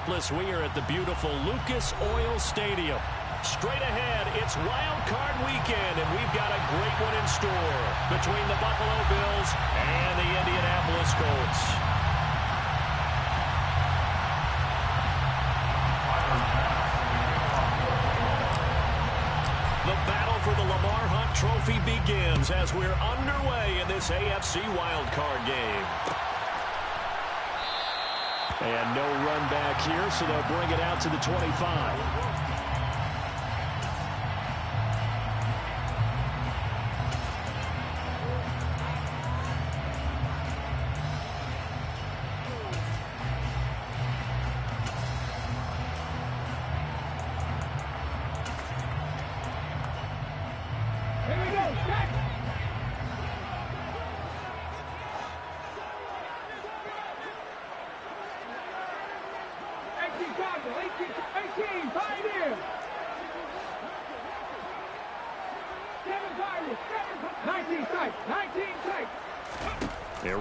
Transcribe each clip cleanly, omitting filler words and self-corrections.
Indianapolis. We are at the beautiful Lucas Oil Stadium. Straight ahead, it's Wild Card Weekend, and we've got a great one in store between the Buffalo Bills and the Indianapolis Colts. The battle for the Lamar Hunt Trophy begins as we're underway in this AFC Wild Card game. And no run back here, so they'll bring it out to the 25.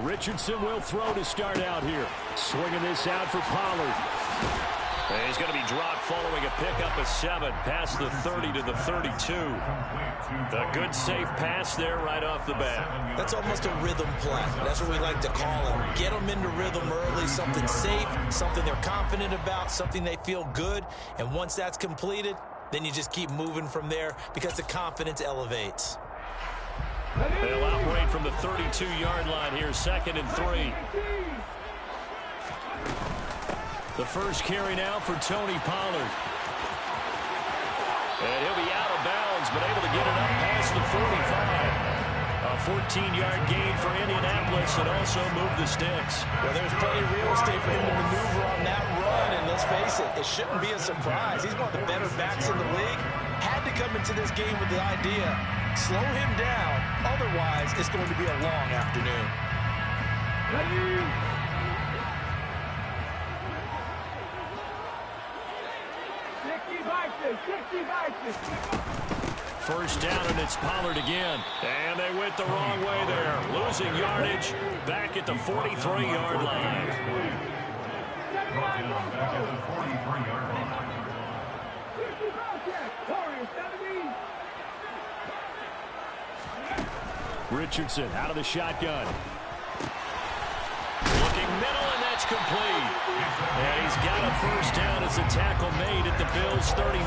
Richardson will throw to start out here. Swinging this out for Pollard. And he's going to be dropped following a pickup of 7 past the 30 to the 32. A good safe pass there right off the bat. That's almost a rhythm play. That's what we like to call it. Get them into rhythm early, something safe, something they're confident about, something they feel good. And once that's completed, then you just keep moving from there because the confidence elevates. They'll operate from the 32-yard line here, 2nd and 3. The first carry now for Tony Pollard. And he'll be out of bounds, but able to get it up past the 45. A 14-yard gain for Indianapolis and also move the sticks. Well, there's plenty of real estate for him to maneuver on that run, and let's face it, it shouldn't be a surprise. He's one of the better backs in the league. Had to come into this game with the idea, slow him down, otherwise it's going to be a long afternoon. First down, and it's Pollard again. And they went the wrong way there. Losing yardage back at the 43-yard line. Richardson out of the shotgun. Looking middle, and that's complete. And he's got a first down as a tackle made at the Bills' 39.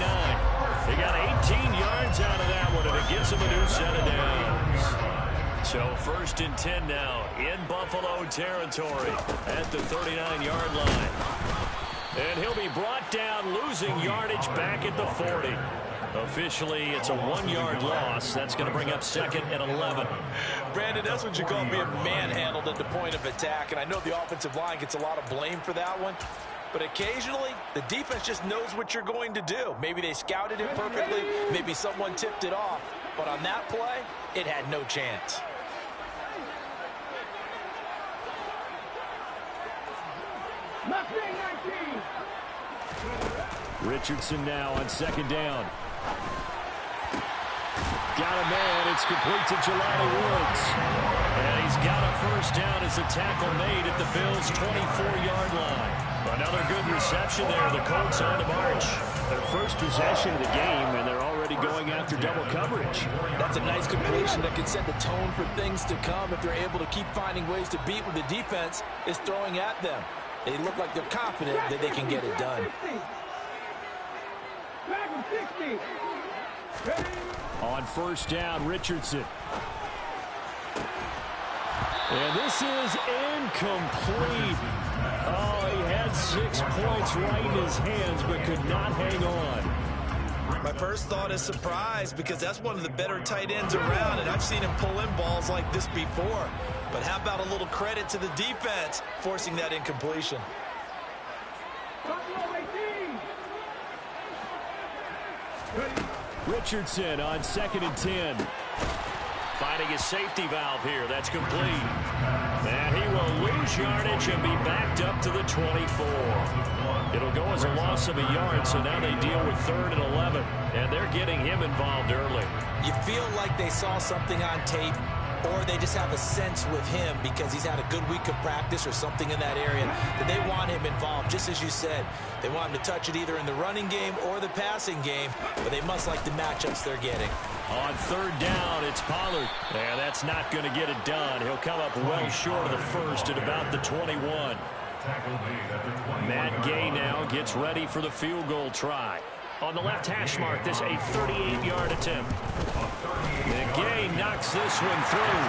They got 18 yards out of that one, and it gives him a new set of downs. So 1st and 10 now in Buffalo territory at the 39-yard line. And he'll be brought down, losing yardage back at the 40. Officially, it's a 1-yard loss. That's going to bring up 2nd and 11. Brandon, that's what you call being manhandled at the point of attack. And I know the offensive line gets a lot of blame for that one. But occasionally, the defense just knows what you're going to do. Maybe they scouted it perfectly. Maybe someone tipped it off. But on that play, it had no chance. Richardson now on 2nd down. Got a man. It's complete to Jelani Woods. And he's got a first down as a tackle made at the Bills' 24-yard line. Another good reception there. The Colts on the march. Their first possession of the game, and they're already going after double coverage. That's a nice completion that can set the tone for things to come if they're able to keep finding ways to beat what the defense is throwing at them. They look like they're confident that they can get it done. On first down, Richardson. And this is incomplete. Oh, he had 6 points right in his hands, but could not hang on. My first thought is surprise, because that's one of the better tight ends around, and I've seen him pull in balls like this before. But how about a little credit to the defense forcing that incompletion? Richardson on 2nd and 10. Finding a safety valve here. That's complete. And he will lose yardage and be backed up to the 24. It'll go as a loss of a yard, so now they deal with 3rd and 11. And they're getting him involved early. You feel like they saw something on tape or they just have a sense with him because he's had a good week of practice or something in that area that they want him involved. Just as you said, they want him to touch it either in the running game or the passing game, but they must like the matchups they're getting. On third down, it's Pollard. And that's not going to get it done. He'll come up well short of the first at about the 21. Matt Gay now gets ready for the field goal try. On the left hash mark, this a 38-yard attempt. And Gay knocks this one through.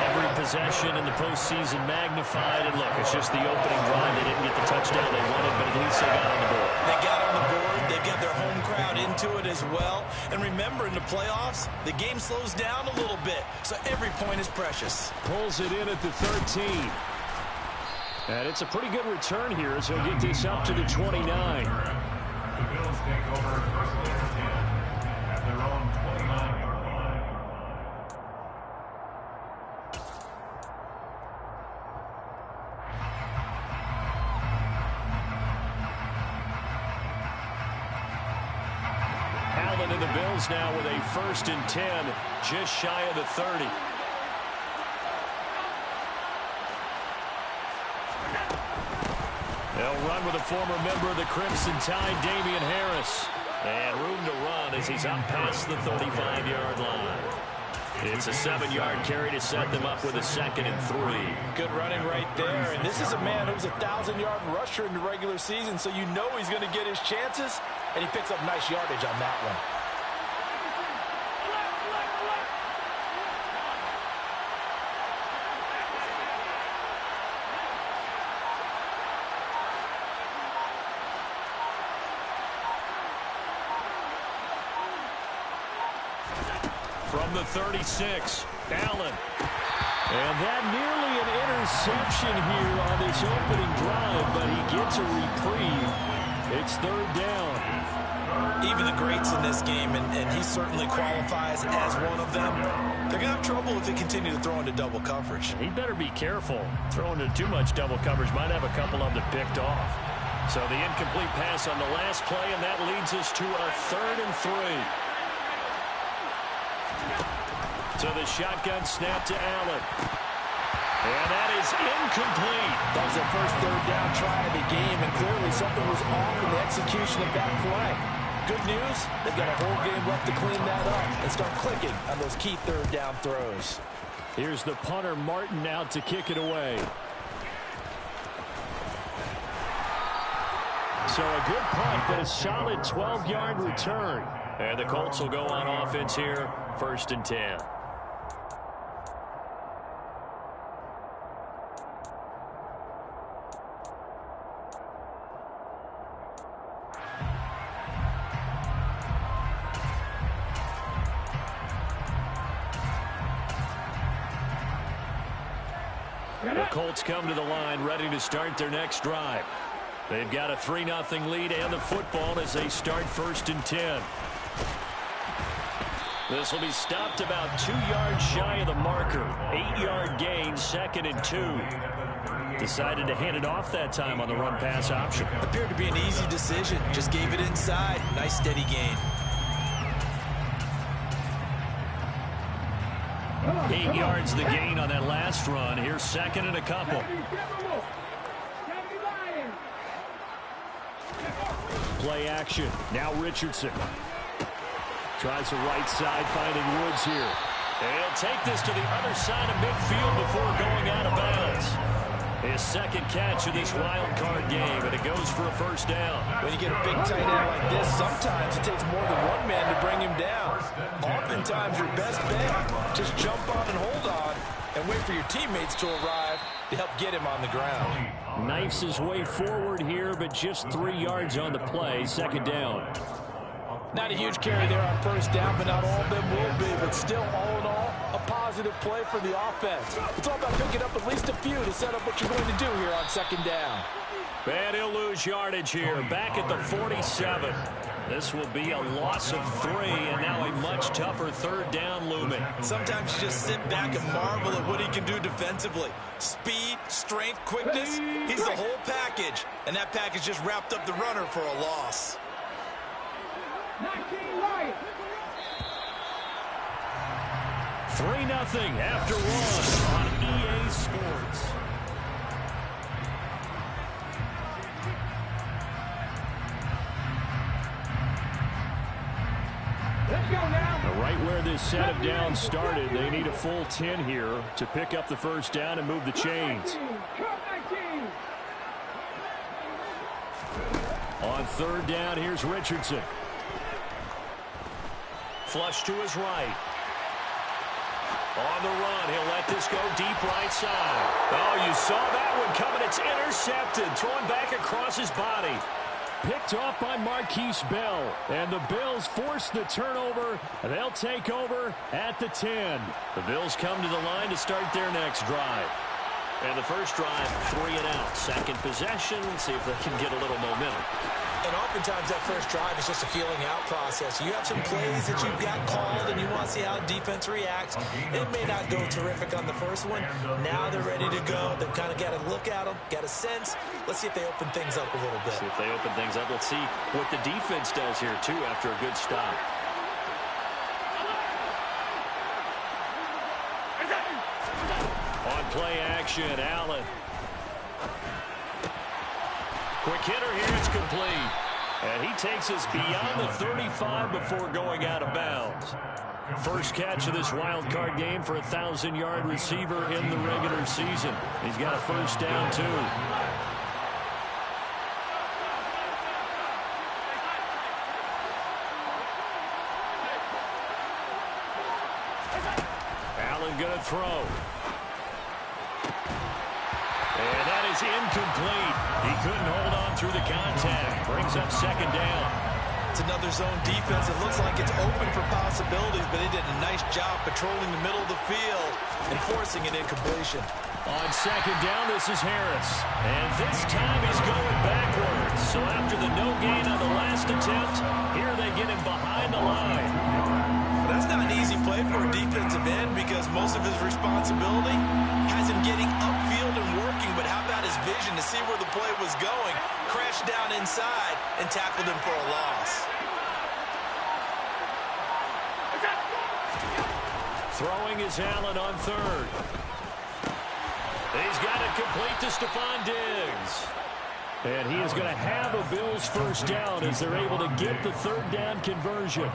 Every possession in the postseason magnified. And look, it's just the opening drive. They didn't get the touchdown they wanted, but at least they got on the board. They got on the board. They've got their home crowd into it as well. And remember, in the playoffs, the game slows down a little bit. So every point is precious. Pulls it in at the 13. And it's a pretty good return here as he'll get this up to the 29. The Bills take over first and 10 at their own 29-yard line. Allen and the Bills now with a first and 10, just shy of the 30. They'll run with a former member of the Crimson Tide, Damian Harris. And room to run as he's up past the 35-yard line. It's a 7-yard carry to set them up with a 2nd and 3. Good running right there. And this is a man who's a 1,000-yard rusher in the regular season, so you know he's going to get his chances. And he picks up nice yardage on that one. From the 36, Allen. And that nearly an interception here on this opening drive, but he gets a reprieve. It's third down. Even the greats in this game, and he certainly qualifies as one of them, they're going to have trouble if they continue to throw into double coverage. He better be careful. Throwing into too much double coverage might have a couple of them picked off. So the incomplete pass on the last play, and that leads us to a 3rd and 3. So the shotgun snap to Allen. And that is incomplete. That was their first third down try of the game, and clearly something was off in the execution of that play. Good news, they've got a whole game left to clean that up and start clicking on those key third down throws. Here's the punter, Martin, out to kick it away. So a good punt, but a solid 12-yard return. And the Colts will go on offense here, 1st and 10. The Colts come to the line ready to start their next drive. They've got a 3-0 lead and the football as they start 1st and 10. This will be stopped about 2 yards shy of the marker. 8-yard gain, 2nd and 2. Decided to hand it off that time on the run-pass option. Appeared to be an easy decision. Just gave it inside. Nice steady gain. 8 yards the gain on that last run. Here's 2nd and a couple. Play action. Now Richardson. Tries the right side, finding Woods here. And he'll take this to the other side of midfield before going out of bounds. His 2nd catch of this wild card game, and it goes for a 1st down. When you get a big tight end like this, sometimes it takes more than one man to bring him down. Oftentimes, your best bet, just jump on and hold on and wait for your teammates to arrive to help get him on the ground. Knifes his way forward here, but just 3 yards on the play, 2nd down. Not a huge carry there on 1st down, but not all of them will be. But still, all in all, a positive play for the offense. It's all about picking up at least a few to set up what you're going to do here on 2nd down. And he'll lose yardage here, back at the 47. This will be a loss of 3, and now a much tougher 3rd down looming. Sometimes you just sit back and marvel at what he can do defensively. Speed, strength, quickness, he's the whole package. And that package just wrapped up the runner for a loss. 3-0 after one on EA Sports. Let's go now. Right where this set of downs started, they need a full 10 here to pick up the first down and move the chains. On third down, here's Richardson. Flush to his right. On the run, he'll let this go deep right side. Oh, you saw that one coming. It's intercepted. Thrown back across his body. Picked off by Marquise Bell. And the Bills force the turnover. And they'll take over at the 10. The Bills come to the line to start their next drive. And the first drive, 3 and out. Second possession, see if they can get a little momentum. And oftentimes that first drive is just a feeling out process. You have some plays that you've got called and you want to see how defense reacts. It may not go terrific on the first one. Now they're ready to go. They've kind of got to look at them, got a sense. Let's see if they open things up a little bit. See if they open things up. Let's see what the defense does here, too, after a good stop. On play action, Allen. Quick hitter here, it's complete. And he takes us beyond the 35 before going out of bounds. First catch of this wild card game for a 1,000-yard receiver in the regular season. He's got a first down, too. Allen going to throw. And that is incomplete. He couldn't hold on through the contact. Brings up second down. It's another zone defense. It looks like it's open for possibilities, but he did a nice job patrolling the middle of the field and forcing an incompletion. On second down, this is Harris. And this time he's going backwards. So after the no gain on the last attempt, here they get him behind the line. That's not an easy play for a defensive end because most of his responsibility has him getting upfield and working, but how about his vision to see where the play was going, crashed down inside, and tackled him for a loss. Throwing is Allen on third. He's got it complete to Stephon Diggs. And he is going to have a Bills first down as they're able to get the third down conversion.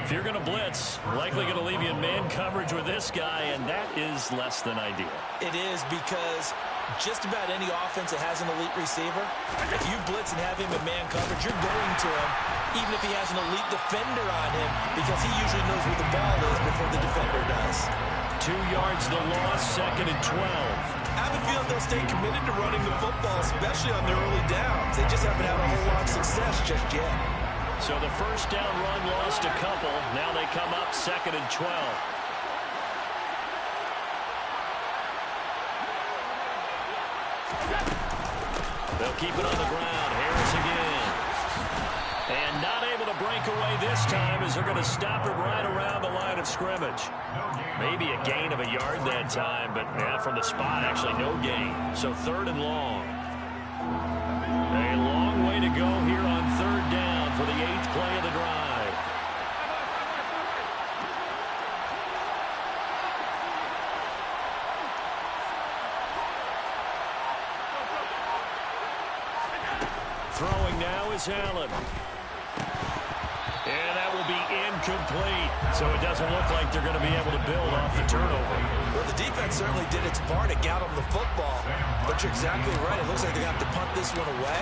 If you're going to blitz, likely going to leave you in man coverage with this guy, and that is less than ideal. It is because just about any offense that has an elite receiver, if you blitz and have him in man coverage, you're going to him, even if he has an elite defender on him, because he usually knows where the ball is before the defender does. 2 yards the loss, second and 12. I have a feeling they'll stay committed to running the football, especially on their early downs. They just haven't had a whole lot of success just yet. So the first down run lost a couple. Now they come up second and 12. They'll keep it on the ground. Harris again. And not able to break away this time as they're going to stop it right around the line of scrimmage. Maybe a gain of a yard that time, but from the spot, actually no gain. So third and long. A long way to go here on third down for the 8th play of the drive. Throwing now is Allen. And that will be incomplete. So it doesn't look like they're going to be able to build off the turnover. Well, the defense certainly did its part. It got them the football. But you're exactly right. It looks like they're going to have to punt this one away.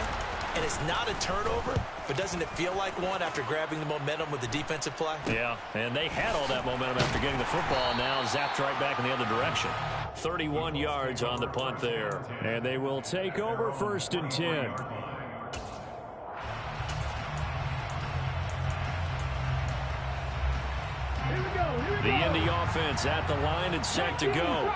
And it's not a turnover, but doesn't it feel like one after grabbing the momentum with the defensive play? Yeah, and they had all that momentum after getting the football. Now zapped right back in the other direction. 31 yards on the punt there. And they will take over first and 10. The Indy offense at the line and set to go.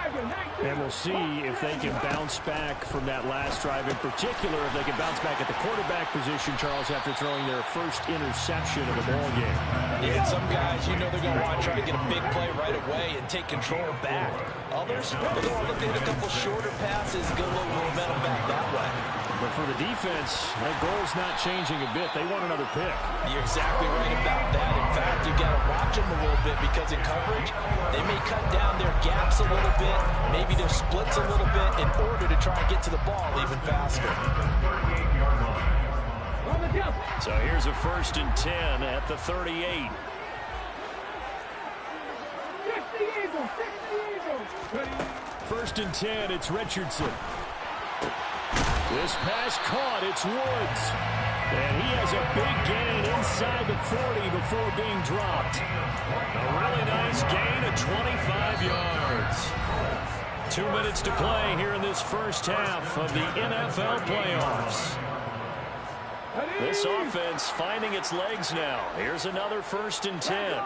And we'll see if they can bounce back from that last drive. In particular, if they can bounce back at the quarterback position, Charles, after throwing their first interception of the ball game. Yeah, some guys, you know they're going to want to try to get a big play right away and take control back. Others, they're going to look at a couple shorter passes, get a little momentum back that way. But for the defense, that goal's not changing a bit. They want another pick. You're exactly right about that. In fact, you've got to watch them a little bit because in coverage, they may cut down their gaps a little bit, maybe their splits a little bit in order to try and get to the ball even faster. So here's a 1st and 10 at the 38. First and 10, it's Richardson. This pass caught, it's Woods. And he has a big gain inside the 40 before being dropped. A really nice gain of 25 yards. 2 minutes to play here in this first half of the NFL playoffs. This offense finding its legs now. Here's another 1st and 10.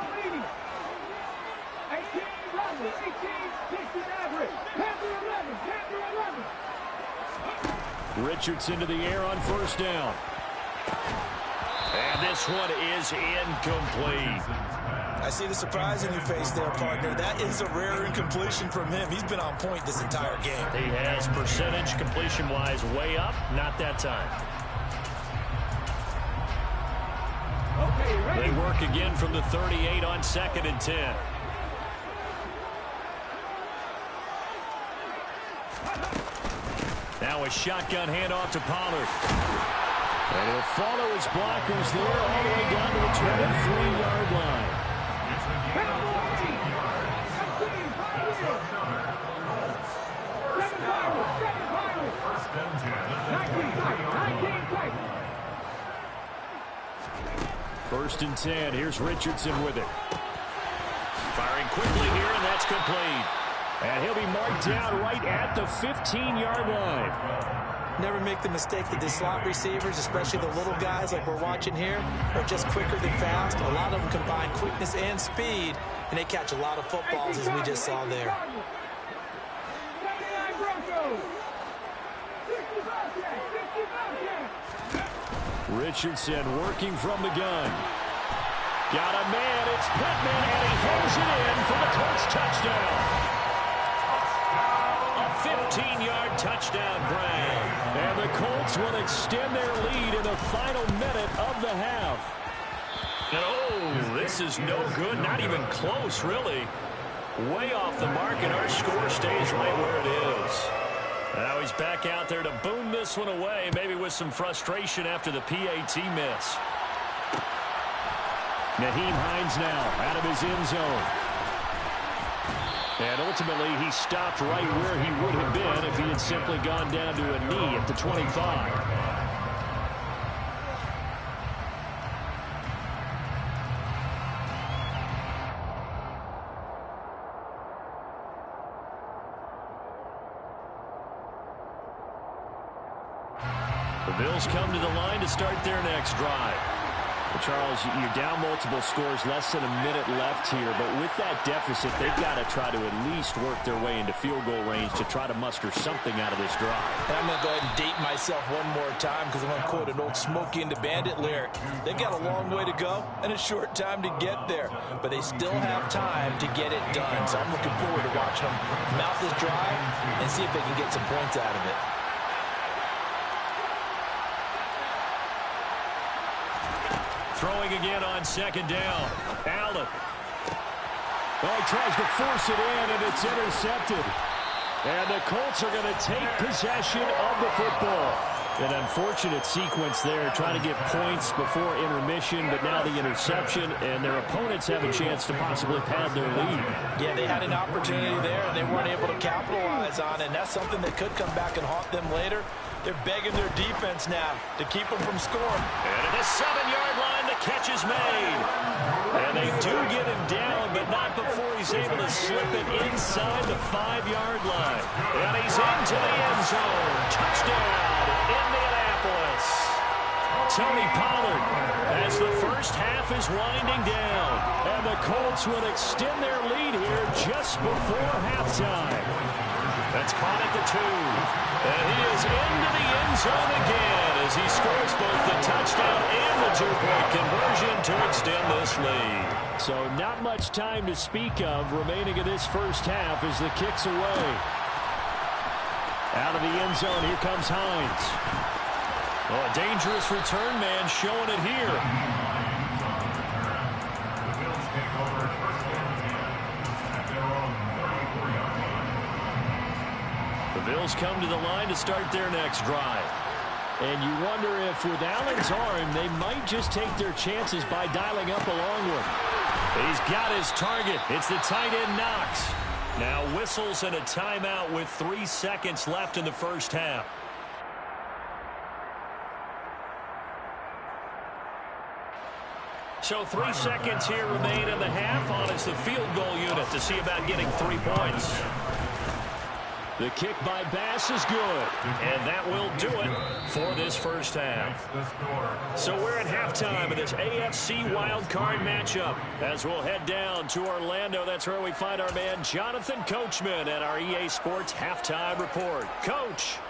Richardson to the air on 1st down. And this one is incomplete. I see the surprise in your face there, partner. That is a rare incompletion from him. He's been on point this entire game. He has percentage completion-wise way up. Not that time. They work again from the 38 on 2nd and 10. Now a shotgun handoff to Pollard. And he'll follow his blockers there all the way down to the 23-yard line. First and 10. Here's Richardson with it. Firing quickly here, and that's complete. And he'll be marked down right at the 15-yard line. Never make the mistake that the slot receivers, especially the little guys like we're watching here, are just quicker than fast. A lot of them combine quickness and speed, and they catch a lot of footballs as we just saw there. Richardson working from the gun. Got a man, it's Pittman, and he holds it in for the Colts touchdown. A 15-yard touchdown grab. And the Colts will extend their lead in the final minute of the half. And oh, this is no good, not even close, really. Way off the mark, and our score stays right where it is. Now he's back out there to boom this one away, maybe with some frustration after the PAT miss. Nyheim Hines now out of his end zone. And ultimately, he stopped right where he would have been if he had simply gone down to a knee at the 25. The Bills come to the line to start their next drive. Well, Charles, you're down multiple scores, less than a minute left here, but with that deficit, they've got to try to at least work their way into field goal range to try to muster something out of this drive. And I'm going to go ahead and date myself one more time because I'm going to quote an old Smokey and the Bandit lyric. They've got a long way to go and a short time to get there, but they still have time to get it done. So I'm looking forward to watching them mount this drive and see if they can get some points out of it. Throwing again on 2nd down. Allen. Oh, he tries to force it in, and it's intercepted. And the Colts are going to take possession of the football. An unfortunate sequence there, trying to get points before intermission, but now the interception, and their opponents have a chance to possibly pad their lead. Yeah, they had an opportunity there, and they weren't able to capitalize on it, and that's something that could come back and haunt them later. They're begging their defense now to keep them from scoring. And at the 7-yard line, the catch is made. And they do get him down, but not before he's able to slip it inside the 5-yard line. And he's into the end zone. Touchdown, Indianapolis. Tony Pollard as the first half is winding down. And the Colts will extend their lead here just before halftime. That's caught at the 2. And he is into the end zone again as he scores both the touchdown and the 2-point conversion to extend this lead. So not much time to speak of remaining in this first half as the kick's away. Out of the end zone, here comes Hines. Oh, a dangerous return man showing it here. The Bills take over first down at their own 34-yard line. The Bills come to the line to start their next drive. And you wonder if with Allen's arm, they might just take their chances by dialing up a long one. He's got his target. It's the tight end Knox. Now whistles and a timeout with 3 seconds left in the first half. So 3 seconds here remain in the half on as the field goal unit to see about getting 3 points. The kick by Bass is good, and that will do it for this first half. So we're at halftime of this AFC wildcard matchup. As we'll head down to Orlando, that's where we find our man Jonathan Coachman at our EA Sports Halftime Report. Coach.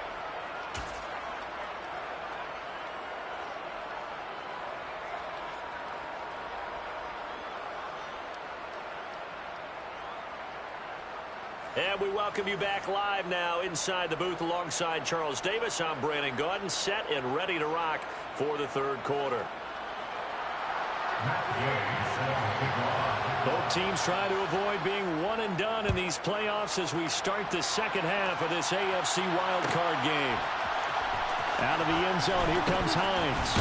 And we welcome you back live now inside the booth alongside Charles Davis. I'm Brandon Gaudin, set and ready to rock for the third quarter. Both teams try to avoid being one and done in these playoffs as we start the second half of this AFC wildcard game. Out of the end zone, here comes Hines.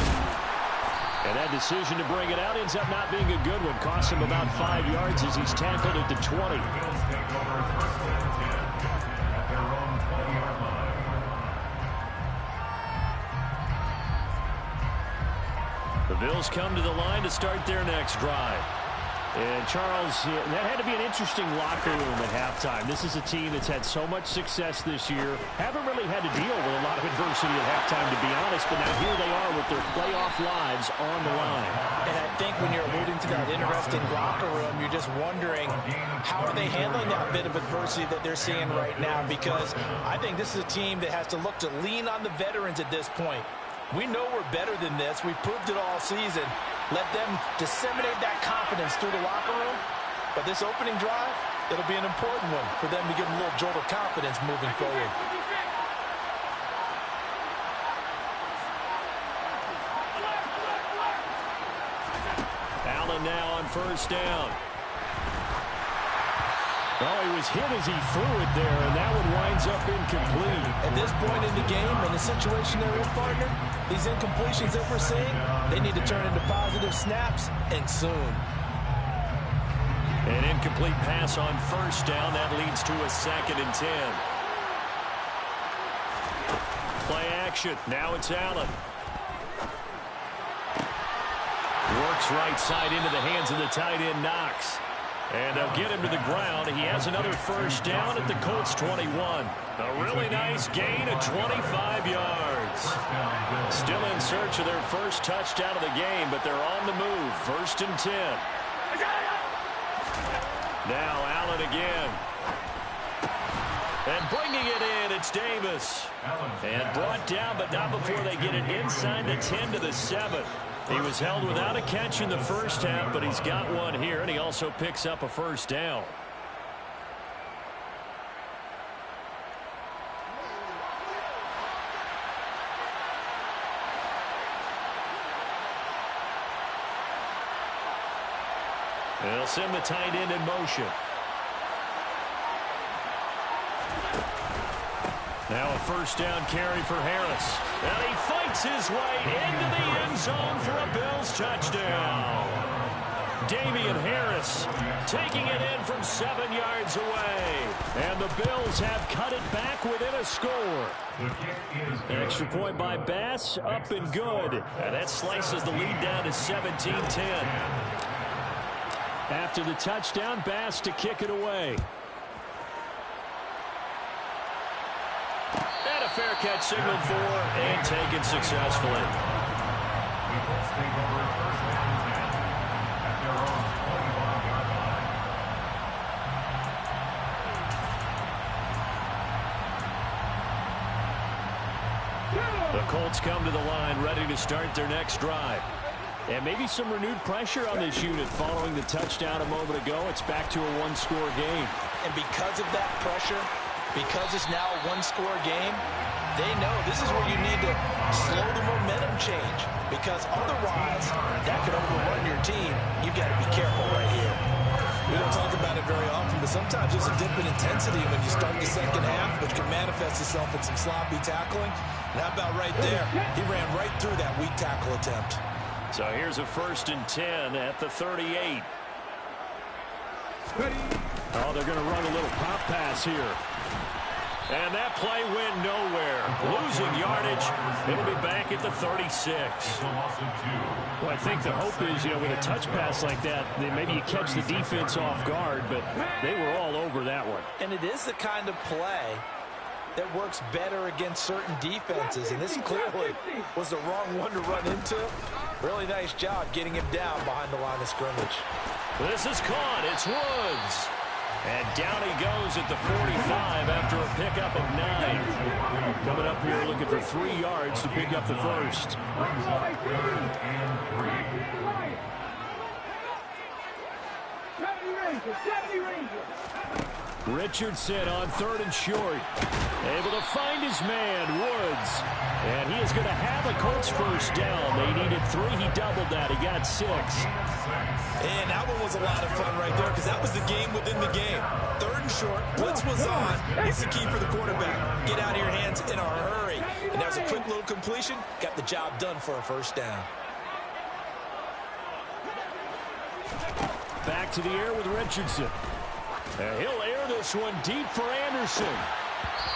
And that decision to bring it out ends up not being a good one. Costs him about 5 yards as he's tackled at the 20. The Bills take over first down 10 at their own 20-yard line. The Bills come to the line to start their next drive. And Charles, that had to be an interesting locker room at halftime. This is a team that's had so much success this year. Haven't really had to deal with a lot of adversity at halftime, to be honest. But now here they are with their playoff lives on the line. And I think when you're alluding to that interesting locker room, you're just wondering how are they handling that bit of adversity that they're seeing right now? Because I think this is a team that has to look to lean on the veterans at this point. We know we're better than this. We've proved it all season. Let them disseminate that confidence through the locker room. But this opening drive, it'll be an important one for them to give them a little jolt of confidence moving forward. Allen now on first down. Oh, he was hit as he threw it there, and that one winds up incomplete. At this point in the game, in the situation they're in, partner, these incompletions that we're seeing, they need to turn into positive snaps, and soon. An incomplete pass on first down. That leads to a 2nd and 10. Play action. Now it's Allen. Works right side into the hands of the tight end, Knox. And they'll get him to the ground. He has another first down at the Colts 21. A really nice gain of 25 yards. Still in search of their first touchdown of the game, but they're on the move. 1st and 10. Now Allen again. And bringing it in, it's Davis. And brought down, but not before they get it inside the 10 to the 7. He was held without a catch in the first half, but he's got one here, and he also picks up a first down. They'll send the tight end in motion. Now a first down carry for Harris. And he fights his way into the end zone for a Bills touchdown. Damian Harris taking it in from 7 yards away. And the Bills have cut it back within a score. An extra point by Bass, up and good. And that slices the lead down to 17-10. After the touchdown, Bass to kick it away. And a fair catch signaled for and taken successfully. The Colts take over first down 10 at their own 25-yard line. The Colts come to the line ready to start their next drive. And maybe some renewed pressure on this unit following the touchdown a moment ago. It's back to a one-score game. And because of that pressure, because it's now a one-score game, They know this is where you need to slow the momentum change, because otherwise that could overrun your team. You've got to be careful right here. We don't talk about it very often, but sometimes there's a dip in intensity when you start the second half, which can manifest itself in some sloppy tackling. And how about right there? He ran right through that weak tackle attempt. So here's a 1st and 10 at the 38. Oh, they're going to run a little pop pass here. And that play went nowhere. Losing yardage. It'll be back at the 36. Well, I think the hope is, with a touch pass like that, then maybe you catch the defense off guard, but they were all over that one. And it is the kind of play that works better against certain defenses, and this clearly was the wrong one to run into. Really nice job getting him down behind the line of scrimmage. This is caught. It's Woods. And down he goes at the 45 after a pickup of 9. Coming up here looking for 3 yards to pick up the first. Richardson on 3rd and short. Able to find his man, Woods. And he is going to have a Colts first down. They needed 3. He doubled that. He got 6. And that one was a lot of fun right there, because that was the game within the game. 3rd and short, blitz was on. It's the key for the quarterback. Get out of your hands in a hurry. And that was a quick little completion. Got the job done for a first down. Back to the air with Richardson. He'll air this one deep for Anderson.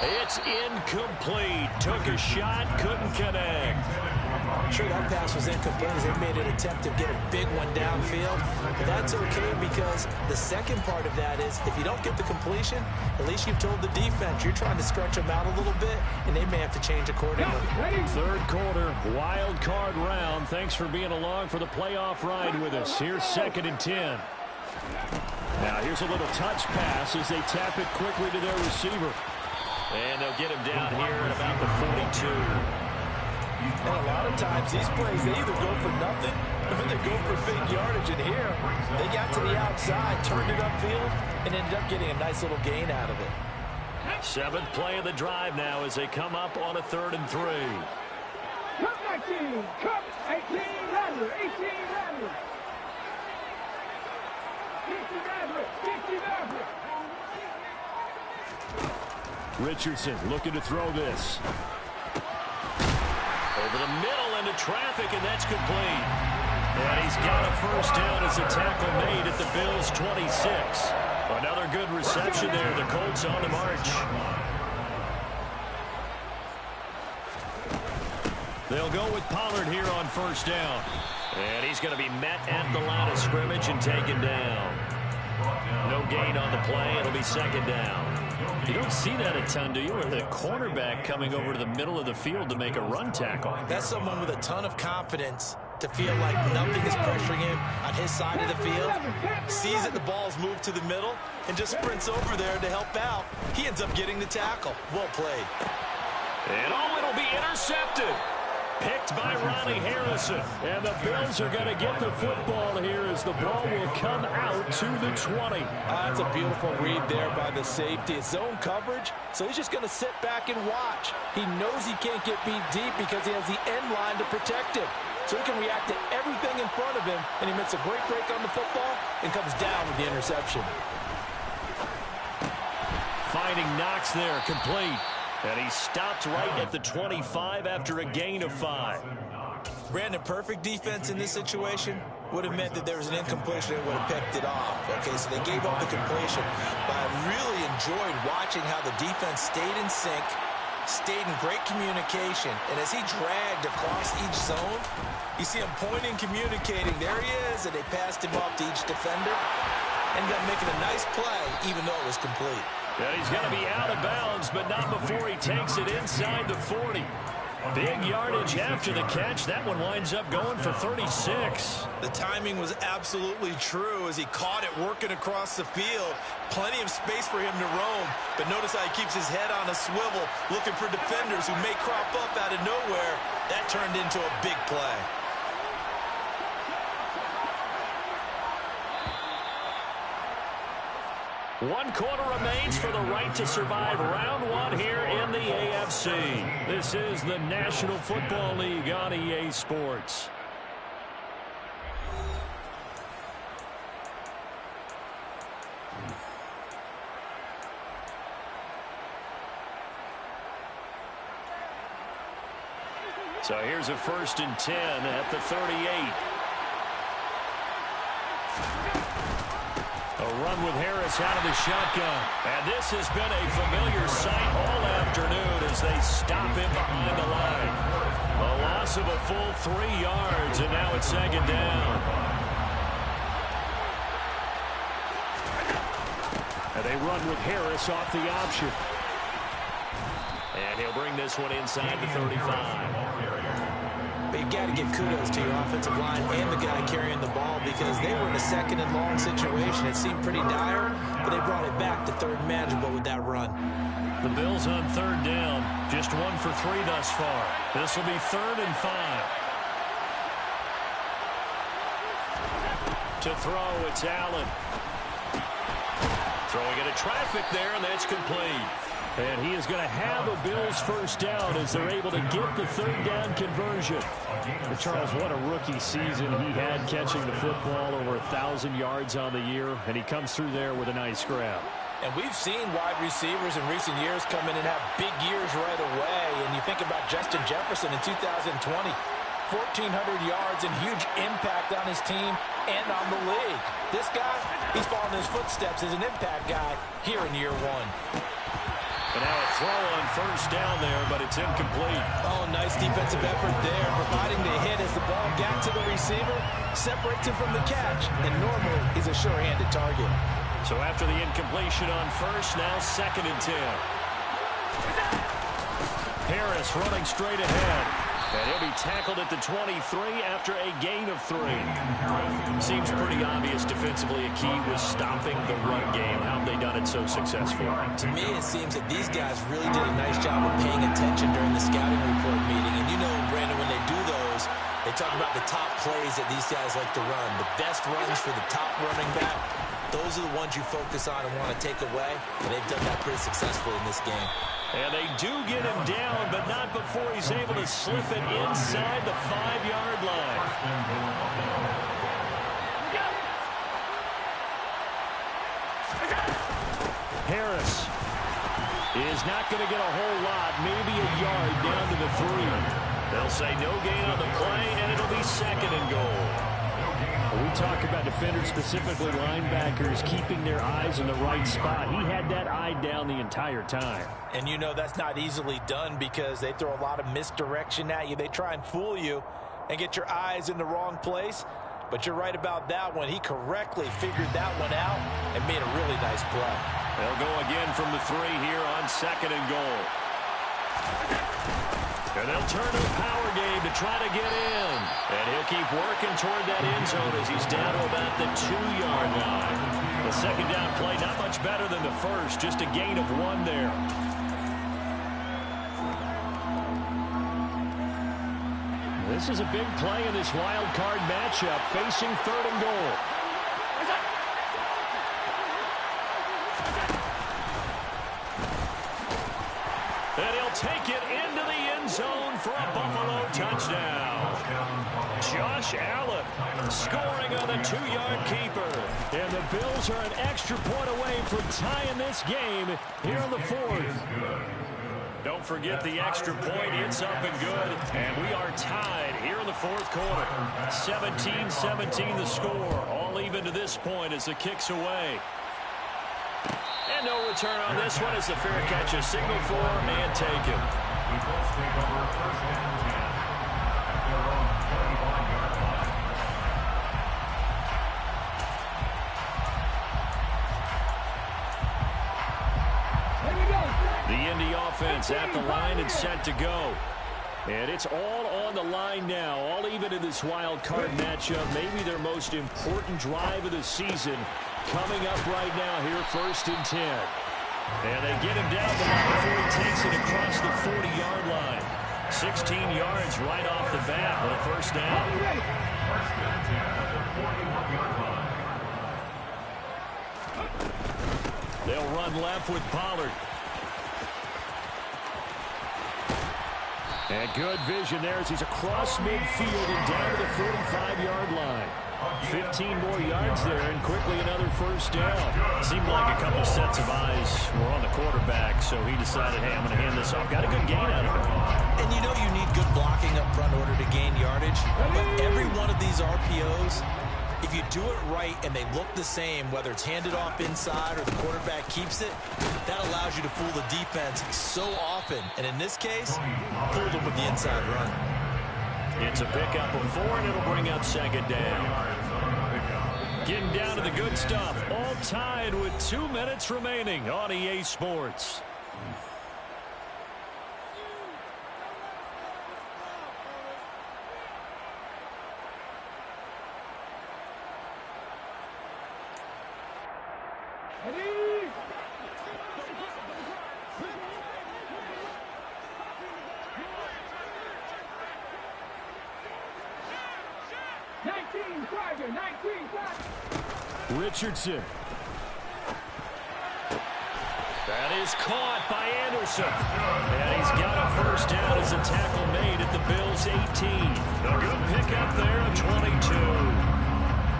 It's incomplete. Took a shot, couldn't connect. Sure, that pass was incomplete as they made an attempt to get a big one downfield. But that's okay, because the second part of that is if you don't get the completion, at least you've told the defense you're trying to stretch them out a little bit, and they may have to change accordingly. 3rd quarter, wild card round. Thanks for being along for the playoff ride with us. Here's 2nd and 10. Now here's a little touch pass as they tap it quickly to their receiver. And they'll get him down here at about the 42. And a lot of times these plays, they either go for nothing or they go for big yardage. And here, they got to the outside, turned it upfield, and ended up getting a nice little gain out of it. 7th play of the drive now as they come up on a 3rd and 3. Cup 19, Cup 18, Rattler, 18, Rattler. 50 Rattler, 50 Rattler. Richardson looking to throw this. Over the middle into traffic, and that's complete. And he's got a first down as a tackle made at the Bills' 26. Another good reception there. The Colts on the march. They'll go with Pollard here on first down. And he's going to be met at the line of scrimmage and taken down. No gain on the play. It'll be 2nd down. You don't see that a ton, do you? With a cornerback coming over to the middle of the field to make a run tackle. That's someone with a ton of confidence to feel like nothing is pressuring him on his side of the field. Sees that the ball's moved to the middle and just sprints over there to help out. He ends up getting the tackle. Well played. And it'll be intercepted. Picked by Ronnie Harrison. And the Bills are going to get the football here as the ball will come out to the 20. That's a beautiful read there by the safety. It's zone coverage, so he's just going to sit back and watch. He knows he can't get beat deep because he has the end line to protect him. So he can react to everything in front of him, and he makes a great break on the football and comes down with the interception. Finding Knox there, complete. And he stopped right at the 25 after a gain of 5. Brandon, perfect defense in this situation would have meant that there was an incompletion and would have picked it off. Okay, so they gave up the completion. But I really enjoyed watching how the defense stayed in sync, stayed in great communication. And as he dragged across each zone, you see him pointing, communicating. There he is, and they passed him off to each defender. Ended up making a nice play, even though it was complete. And he's going to be out of bounds, but not before he takes it inside the 40. Big yardage after the catch. That one winds up going for 36. The timing was absolutely true as he caught it working across the field. Plenty of space for him to roam, but notice how he keeps his head on a swivel, looking for defenders who may crop up out of nowhere. That turned into a big play. 1 quarter remains for the right to survive round 1 here in the AFC. This is the National Football League on EA Sports. So here's a 1st and 10 at the 38. A run with Harris out of the shotgun. And this has been a familiar sight all afternoon as they stop him behind the line. A loss of a full 3 yards, and now it's 2nd down. And they run with Harris off the option. And he'll bring this one inside the 35. But you got to give kudos to your offensive line and the guy carrying the ball because they were in a 2nd and long situation. It seemed pretty dire, but they brought it back to 3rd and manageable with that run. The Bills on 3rd down. Just 1 for 3 thus far. This will be 3rd and 5. To throw, it's Allen. Throwing into traffic there, and that's complete. And he is going to have a Bills 1st down as they're able to get the 3rd down conversion. But Charles, what a rookie season he had catching the football, over 1,000 yards on the year, and he comes through there with a nice grab. And we've seen wide receivers in recent years come in and have big years right away. And you think about Justin Jefferson in 2020, 1,400 yards and huge impact on his team and on the league. This guy, he's following his footsteps as an impact guy here in year 1. And now a throw on 1st down there, but it's incomplete. Oh, nice defensive effort there, providing the hit as the ball got to the receiver, separates him from the catch, and normally he's a sure-handed target. So after the incompletion on 1st, now 2nd and 10. Harris running straight ahead. And he'll be tackled at the 23 after a gain of 3. Seems pretty obvious defensively a key was stopping the run game. How have they done it so successfully? To me, it seems that these guys really did a nice job of paying attention during the scouting report meeting. And you know, Brandon, when they do those, they talk about the top plays that these guys like to run. The best runs for the top running back, those are the ones you focus on and want to take away. And they've done that pretty successfully in this game. And they do get him down, but not before he's able to slip it inside the 5-yard line. Harris is not going to get a whole lot, maybe a yard down to the 3. They'll say no gain on the play, and it'll be 2nd and goal. We talk about defenders, specifically linebackers, keeping their eyes in the right spot. He had that eye down the entire time. And you know that's not easily done because they throw a lot of misdirection at you. They try and fool you and get your eyes in the wrong place. But you're right about that one. He correctly figured that one out and made a really nice play. They'll go again from the 3 here on 2nd and goal. And they'll turn to the power game to try to get in. And he'll keep working toward that end zone as he's down to about the 2-yard line. The 2nd down play, not much better than the 1st, just a gain of 1 there. This is a big play in this wild card matchup, facing 3rd and goal. And he'll take it into the end zone for a Buffalo touchdown. Josh Allen scoring on the 2-yard keeper. And the Bills are an extra point away from tying this game here in the 4th. Don't forget the extra point. It's up and good. And we are tied here in the 4th quarter. 17-17 the score. All even to this point as the kick's away. And no return on this one as the fair catch is signaled for and taken. The Bills take over 1st and 10 at their own 35-yard line. The Indy offense at the line and set to go. And it's all on the line now, all even in this wild card matchup. Maybe their most important drive of the season coming up right now here, 1st and 10. And they get him down the line before he takes it across the 40-yard line. 16 yards right off the bat with a 1st down. 1st and 10 at the 41-yard line. run left with Pollard. And good vision there as he's across midfield and down to the 45-yard line. 15 more yards there and quickly another first down. Seemed like a couple sets of eyes were on the quarterback, so he decided, hey, I'm going to hand this off. Got a good gain out of it. And you know you need good blocking up front in order to gain yardage. But every one of these RPOs, if you do it right and they look the same, whether it's handed off inside or the quarterback keeps it, that allows you to fool the defense so often. And in this case, fooled them with the inside run. It's a pickup of 4, and it'll bring up second down. Getting down to the good stuff. All tied with 2 minutes remaining on EA Sports. Ready? 19 Tiger, 19 Tiger. Richardson. That is caught by Anderson. And he's got a first down as a tackle made at the Bills' 18. A good pickup there at 22.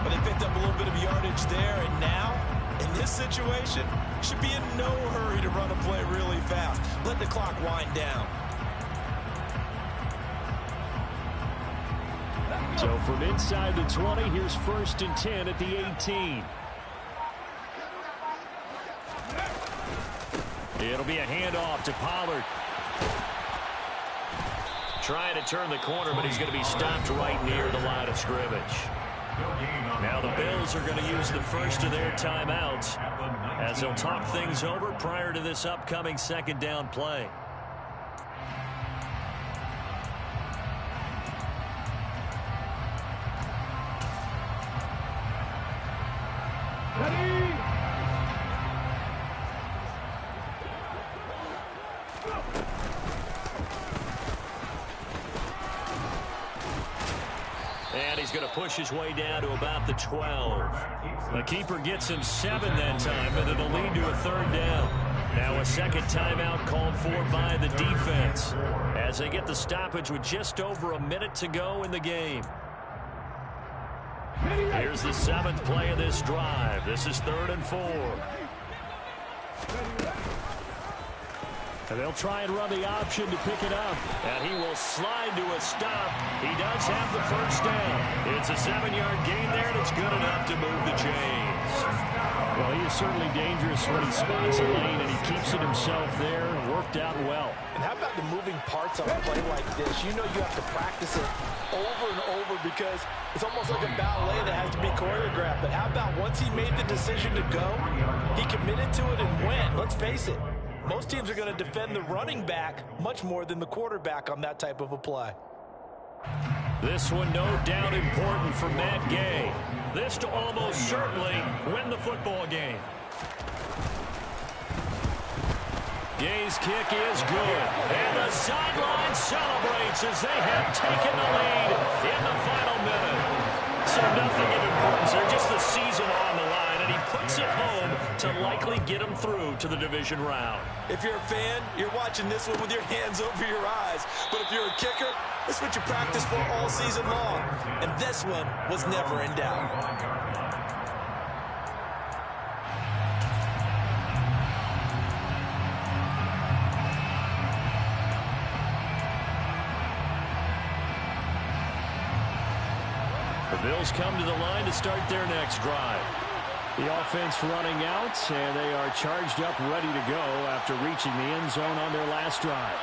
But they picked up a little bit of yardage there, and now, in this situation, should be in no hurry to run a play really fast. Let the clock wind down. So from inside the 20, here's 1st and 10 at the 18. It'll be a handoff to Pollard. Trying to turn the corner, but he's going to be stopped right near the line of scrimmage. Now the Bills are going to use the first of their timeouts as they'll talk things over prior to this upcoming second down play. Ready? And he's going to push his way down to about the 12. The keeper gets him 7 that time, and it'll lead to a 3rd down. Now a second timeout called for by the defense as they get the stoppage with just over a minute to go in the game. Here's the 7th play of this drive. This is 3rd and 4. And they'll try and run the option to pick it up. And he will slide to a stop. He does have the first down. It's a 7-yard gain there, and it's good enough to move the chains. Well, he is certainly dangerous when he spots a lane, and he keeps it himself there. Worked out well. And how about the moving parts on a play like this? You know you have to practice it over and over because it's almost like a ballet that has to be choreographed. But how about once he made the decision to go, he committed to it and went. Let's face it, most teams are going to defend the running back much more than the quarterback on that type of a play. This one no doubt important for Matt Gay. This to almost certainly win the football game. Gay's kick is good. And the sideline celebrates as they have taken the lead in the final minute. So nothing of importance there, just the season on the line, and he puts it home to likely get him through to the division round. If you're a fan, you're watching this one with your hands over your eyes. But if you're a kicker, this is what you practice for all season long. And this one was never in doubt. The Bills come to the line to start their next drive. The offense running out, and they are charged up, ready to go after reaching the end zone on their last drive.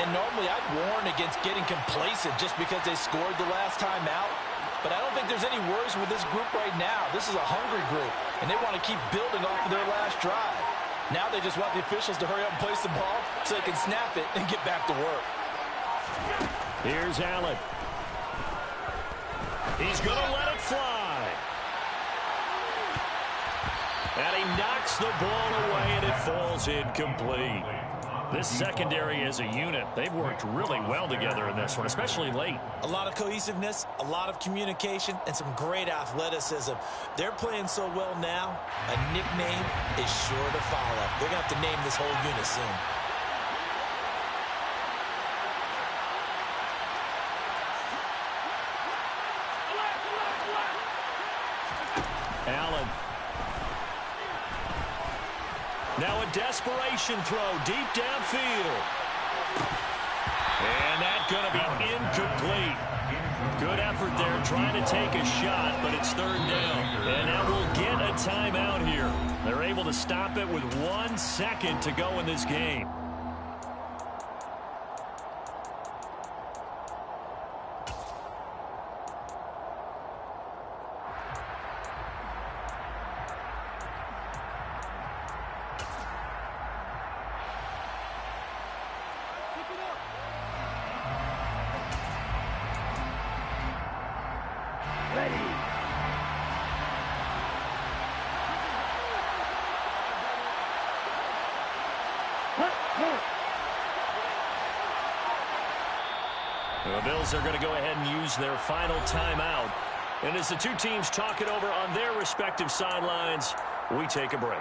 And normally I'd warn against getting complacent just because they scored the last time out. But I don't think there's any worries with this group right now. This is a hungry group, and they want to keep building off of their last drive. Now they just want the officials to hurry up and place the ball so they can snap it and get back to work. Here's Allen. He's going to let it fly. And he knocks the ball away, and it falls incomplete. This secondary as a unit, they've worked really well together in this one, especially late. A lot of cohesiveness, a lot of communication, and some great athleticism. They're playing so well now, a nickname is sure to follow. They're going to have to name this whole unit soon. Allen. Now a desperation throw deep downfield. And that's going to be incomplete. Good effort there trying to take a shot, but it's third down. And now we'll get a timeout here. They're able to stop it with 1 second to go in this game. The Bills are going to go ahead and use their final timeout. And as the two teams talk it over on their respective sidelines, we take a break.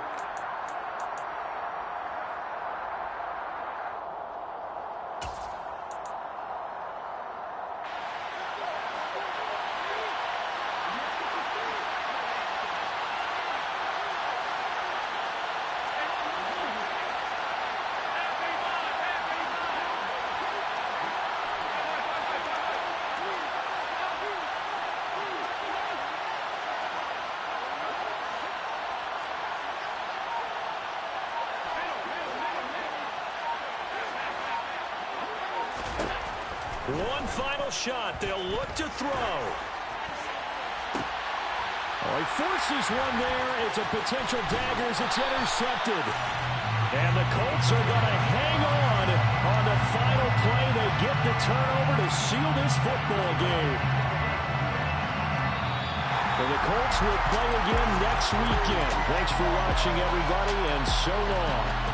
One final shot. They'll look to throw. Oh, he forces one there. It's a potential dagger as it's intercepted. And the Colts are going to hang on the final play. They get the turnover to seal this football game. Well, the Colts will play again next weekend. Thanks for watching, everybody, and so long.